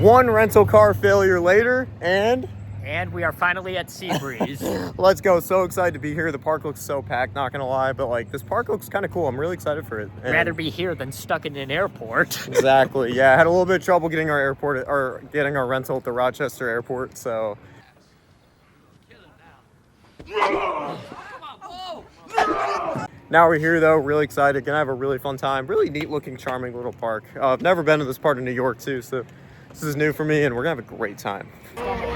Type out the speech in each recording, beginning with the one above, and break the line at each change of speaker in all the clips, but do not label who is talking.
One rental car failure later, and
we are finally at Seabreeze.
let's go. So excited to be here. The park looks so packed, not gonna lie, but like this park looks kind of cool. I'm really excited for it. And
Rather be here than stuck in an airport.
exactly. Yeah, I had a little bit of trouble getting our getting our rental at the Rochester airport, so now we're here though, really excited. Gonna have a really fun time. Really neat looking, charming little park. I've never been to this part of New York too, so this is new for me and we're gonna have a great time.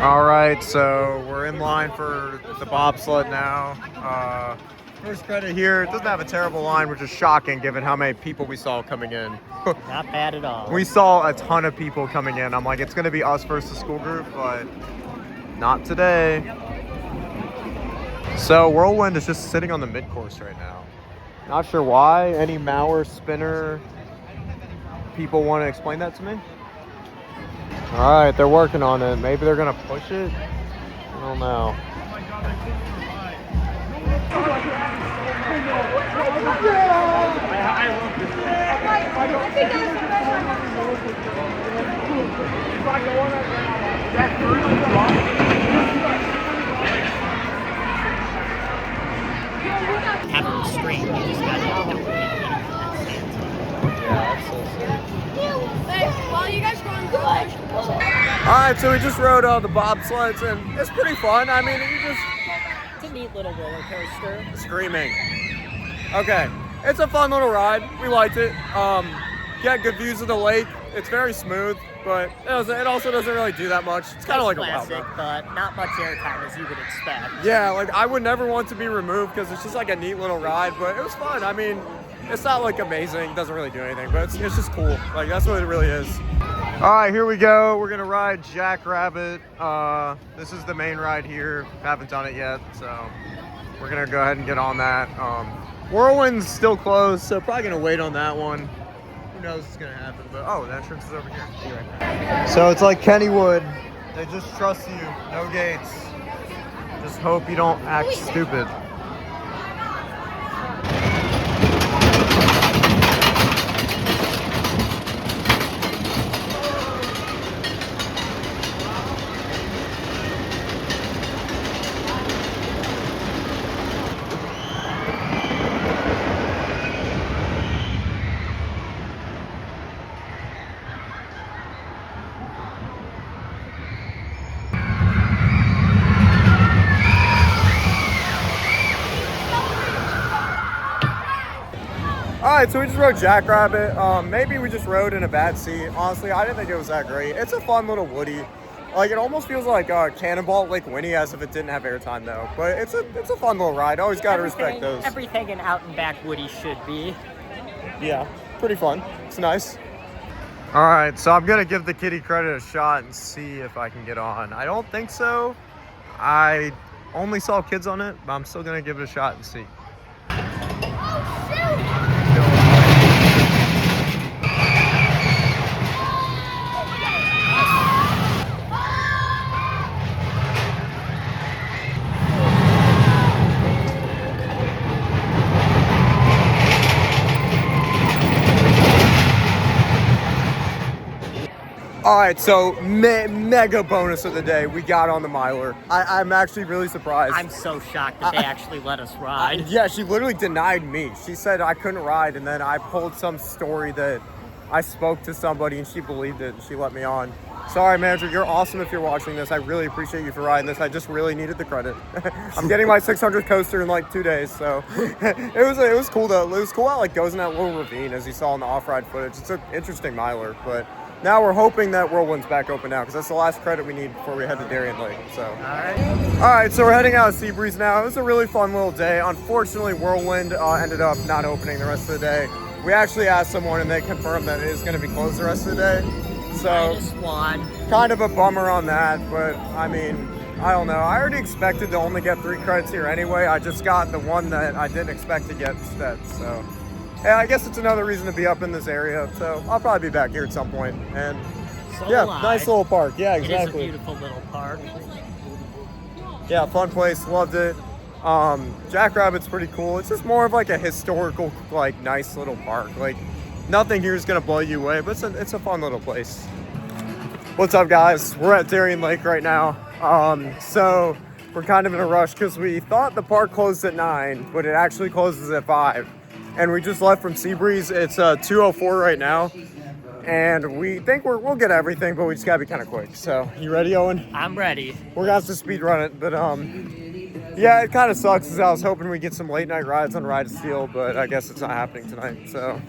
All right, so we're in line for the bobsled now. First credit here, it doesn't have a terrible line, which is shocking given how many people we saw coming in.
Not bad at all.
We saw a ton of people coming in. I'm like, it's gonna be us versus the school group, but not today. So Whirlwind is just sitting on the mid-course right now. Not sure why. Any Mauer spinner people want to explain that to me? All right, they're working on it. Maybe they're gonna push it. I don't know.
Have a restraint. You just gotta don't
All right, so we just rode the bobsleds, and it's pretty fun. I mean,
It's a neat little roller coaster.
screaming. Okay, it's a fun little ride. We liked it. Get good views of the lake. It's very smooth, but it also doesn't really do that much. It's kind of like
classic,
a wild ride.
but not much airtime as you would expect.
Yeah, like I would never want to be removed because it's just like a neat little ride, but it was fun. I mean, it's not like amazing, doesn't really do anything, but it's just cool. Like that's what it really is. All right, here we go. We're gonna ride Jackrabbit. This is the main ride here. Haven't done it yet, so we're gonna go ahead and get on that. Whirlwind's still closed, so probably gonna wait on that one. Who knows what's gonna happen, but oh, the entrance is over here. See right there. So it's like Kennywood. They just trust you, no gates. Just hope you don't act stupid. All right, so we just rode Jackrabbit. Maybe we just rode in a bad seat. Honestly, I didn't think it was that great. It's a fun little woody. Like it almost feels like Cannonball at Lake Winnie as if it didn't have airtime though. But it's a fun little ride. Always gotta respect those.
Everything an out and back Woody should be.
Yeah, pretty fun. It's nice. All right, so I'm gonna give the kitty credit a shot and see if I can get on. I don't think so. I only saw kids on it, but I'm still gonna give it a shot and see. All right, so mega bonus of the day. We got on the miler. I'm actually really surprised.
I'm so shocked that they actually let us ride.
Yeah, she literally denied me. She said I couldn't ride, and then I pulled some story that I spoke to somebody, and she believed it, and she let me on. Sorry, manager, you're awesome if you're watching this. I really appreciate you for riding this. I just really needed the credit. I'm getting my 600th coaster in like 2 days, so it was cool though. It was cool how it goes in that little ravine as you saw in the off-ride footage. It's an interesting miler, but now we're hoping that Whirlwind's back open now because that's the last credit we need before we head to Darien Lake. So. All right, so we're heading out of Seabreeze now. It was a really fun little day. Unfortunately, Whirlwind ended up not opening the rest of the day. We actually asked someone and they confirmed that it is going to be closed the rest of the day. So
-1.
kind of a bummer on that, but I mean, I don't know. I already expected to only get 3 credits here anyway. I just got the one that I didn't expect to get instead. So yeah, I guess it's another reason to be up in this area. So I'll probably be back here at some point. And yeah, nice little park. Yeah, exactly.
It is a beautiful little park.
Yeah, fun place. Loved it. Jackrabbit's pretty cool. It's just more of like a historical, like nice little park. Like nothing here is gonna blow you away, but it's a fun little place. What's up, guys? We're at Darien Lake right now. So we're kind of in a rush because we thought the park closed at 9, but it actually closes at 5. And we just left from Seabreeze. It's 2:04 right now. And we think we'll get everything, but we just gotta be kind of quick. So, you ready, Owen?
I'm ready.
We're gonna have to speed run it, but yeah, it kind of sucks because I was hoping we'd get some late night rides on Ride to Steel, but I guess it's not happening tonight. So,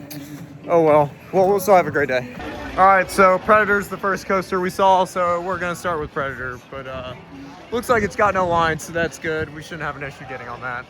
oh well. Well, we'll still have a great day. All right, so Predator's the first coaster we saw, so we're gonna start with Predator, but looks like it's got no line, so that's good. We shouldn't have an issue getting on that.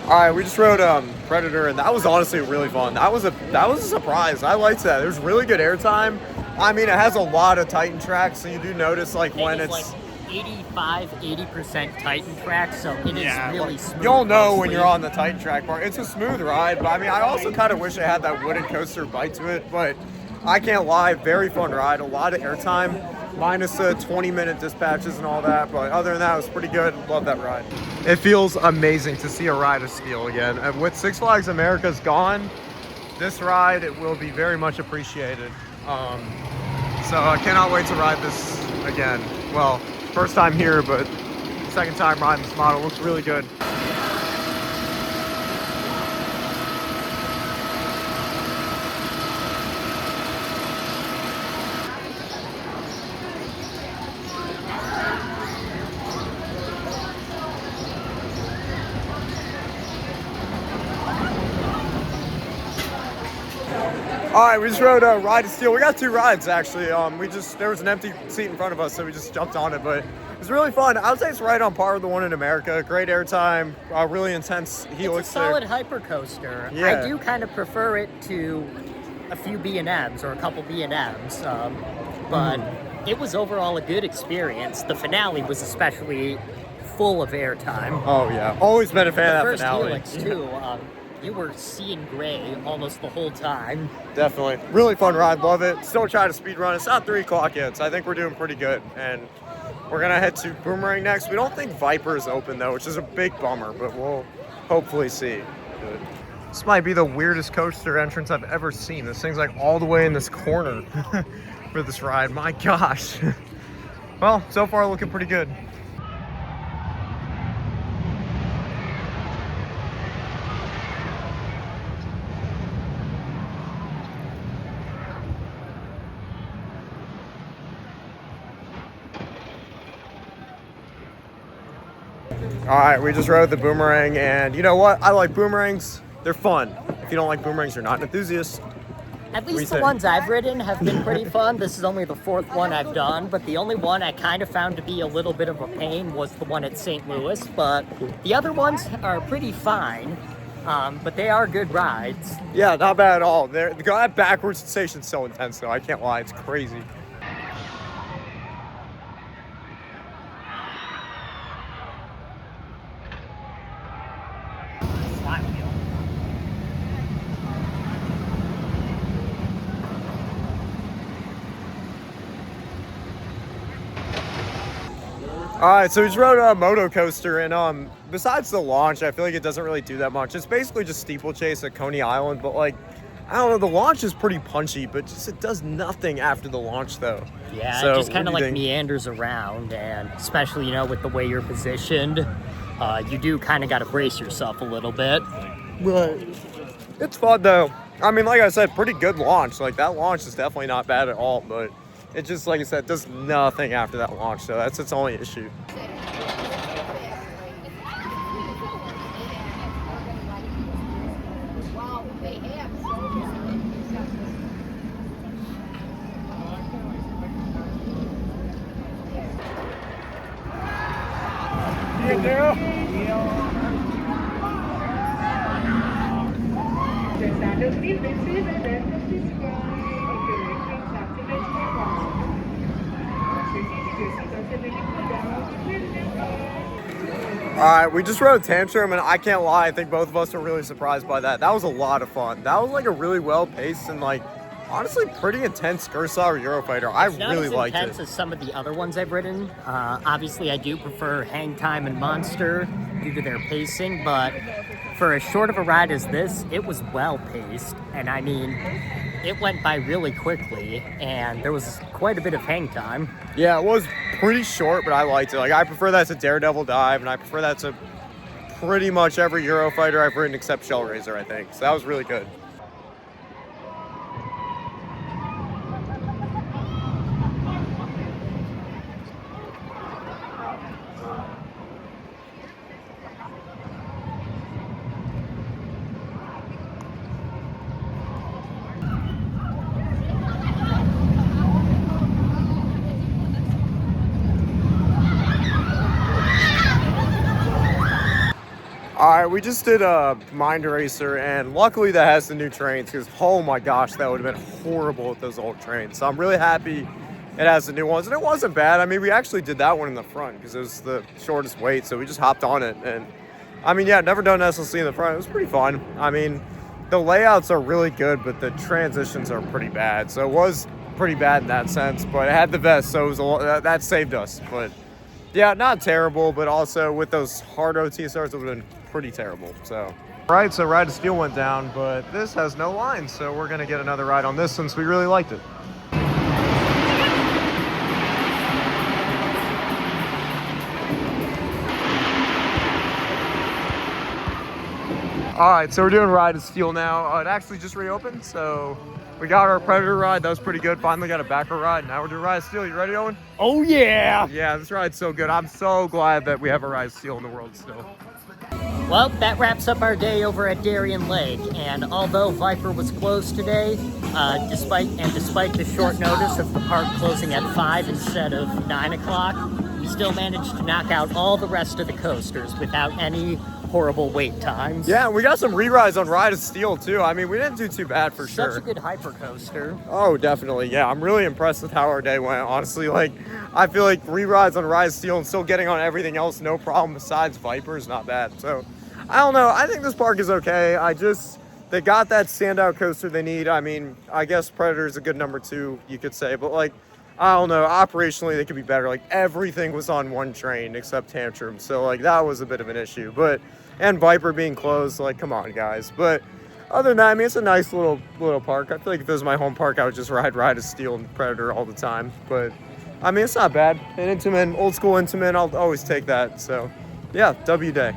All right, we just rode Predator, and that was honestly really fun. That was a surprise. I liked that. There's really good airtime. I mean, it has a lot of Titan tracks, so you do notice like when it's
like 85-80% Titan track, so it is really smooth.
You'll know when you're on the Titan track part. It's a smooth ride, but I mean, I also kind of wish it had that wooden coaster bite to it, but I can't lie, very fun ride, a lot of airtime, minus the 20-minute dispatches and all that, but other than that, it was pretty good. Love that ride. It feels amazing to see a ride of steel again. And with Six Flags America's gone, this ride, it will be very much appreciated. So I cannot wait to ride this again. Well, first time here, but second time riding this model. Looks really good. All right, we just rode a Ride to Steel. We got 2 rides actually. There was an empty seat in front of us, so we just jumped on it. But it was really fun. I would say it's right on par with the one in America. Great airtime, really intense helix.
It's a solid hyper coaster.
Yeah.
I do kind of prefer it to a few B&Ms or a couple B&Ms, but it was overall a good experience. The finale was especially full of airtime.
Oh yeah, always been a fan of that
first
finale.
helix too. You were seeing gray almost the whole time.
Definitely. Really fun ride. Love it. Still trying to speed run. It's not 3 o'clock yet, so I think we're doing pretty good. And we're going to head to Boomerang next. We don't think Viper is open, though, which is a big bummer, but we'll hopefully see. Good. This might be the weirdest coaster entrance I've ever seen. This thing's like all the way in this corner for this ride. My gosh. Well, so far looking pretty good. All right, we just rode the Boomerang, and you know what? I like boomerangs. They're fun. If you don't like boomerangs, you're not an enthusiast.
At least the ones I've ridden have been pretty fun. This is only the 4th one I've done, but the only one I kind of found to be a little bit of a pain was the one at St. Louis, but the other ones are pretty fine, but they are good rides.
Yeah, not bad at all. That backwards station's so intense, though. I can't lie. It's crazy. All right, so we just rode a moto coaster, and besides the launch, I feel like it doesn't really do that much. It's basically just steeplechase at Coney Island, but like, I don't know, the launch is pretty punchy, but just it does nothing after the launch, though.
Yeah,
so,
it just kind of like meanders around, and especially, you know, with the way you're positioned, you do kind of got to brace yourself a little bit.
But it's fun, though. I mean, like I said, pretty good launch. Like, that launch is definitely not bad at all, but it just, like I said, does nothing after that launch, so that's its only issue. Hey, girl. All right, we just rode Tantrum, and I can't lie, I think both of us are really surprised by that. That was a lot of fun. That was like a really well-paced and like honestly pretty intense Kurosawa Eurofighter. I
Not
really
as
liked
intense
it.
as some of the other ones I've ridden. Obviously, I do prefer Hang Time and Monster due to their pacing, but for as short of a ride as this, it was well paced, and I mean, it went by really quickly, and there was quite a bit of hang time.
Yeah, it was pretty short, but I liked it. Like, I prefer that to Daredevil Dive, and I prefer that to pretty much every Eurofighter I've ridden except Shellraiser, I think. So that was really good. All right, we just did a Mind Eraser, and luckily that has the new trains, because oh my gosh, that would have been horrible with those old trains. So I'm really happy it has the new ones, and it wasn't bad. I mean, we actually did that one in the front because it was the shortest wait, so we just hopped on it. And I mean, yeah, never done SLC in the front. It was pretty fun. I mean, the layouts are really good, but the transitions are pretty bad. So it was pretty bad in that sense, but it had the vest, so it was that saved us. But yeah, not terrible, but also with those hard OTSRs, it would have been pretty terrible. So right, so Ride to Steel went down, but this has no lines, so we're gonna get another ride on this since we really liked it. All right, so we're doing Ride to Steel now. It actually just reopened, so we got our Predator ride. That was pretty good. Finally got a backer ride. Now we're doing Ride to Steel. You ready, Owen?
Oh yeah!
Yeah, this ride's so good. I'm so glad that we have a Ride to Steel in the world still.
Well, that wraps up our day over at Darien Lake, and although Viper was closed today, despite the short notice of the park closing at 5 instead of 9 o'clock, we still managed to knock out all the rest of the coasters without any horrible wait times.
Yeah, we got some re-rides on Ride to Steel too. I mean, we didn't do too bad for sure.
Such a good hyper coaster.
Oh, definitely. Yeah, I'm really impressed with how our day went. Honestly, like, I feel like re-rides on Ride to Steel and still getting on everything else, no problem besides Viper is not bad. So, I don't know. I think this park is okay. They got that standout coaster they need. I mean, I guess Predator is a good number 2, you could say, but like, I don't know. Operationally, they could be better. Like, everything was on one train except Tantrum. So, like, that was a bit of an issue. And Viper being closed, like, come on, guys. But other than that, I mean, it's a nice little park. I feel like if it was my home park, I would just ride to Steel and Predator all the time. But, I mean, it's not bad. And Intamin, old school Intamin, I'll always take that. So, yeah, W day.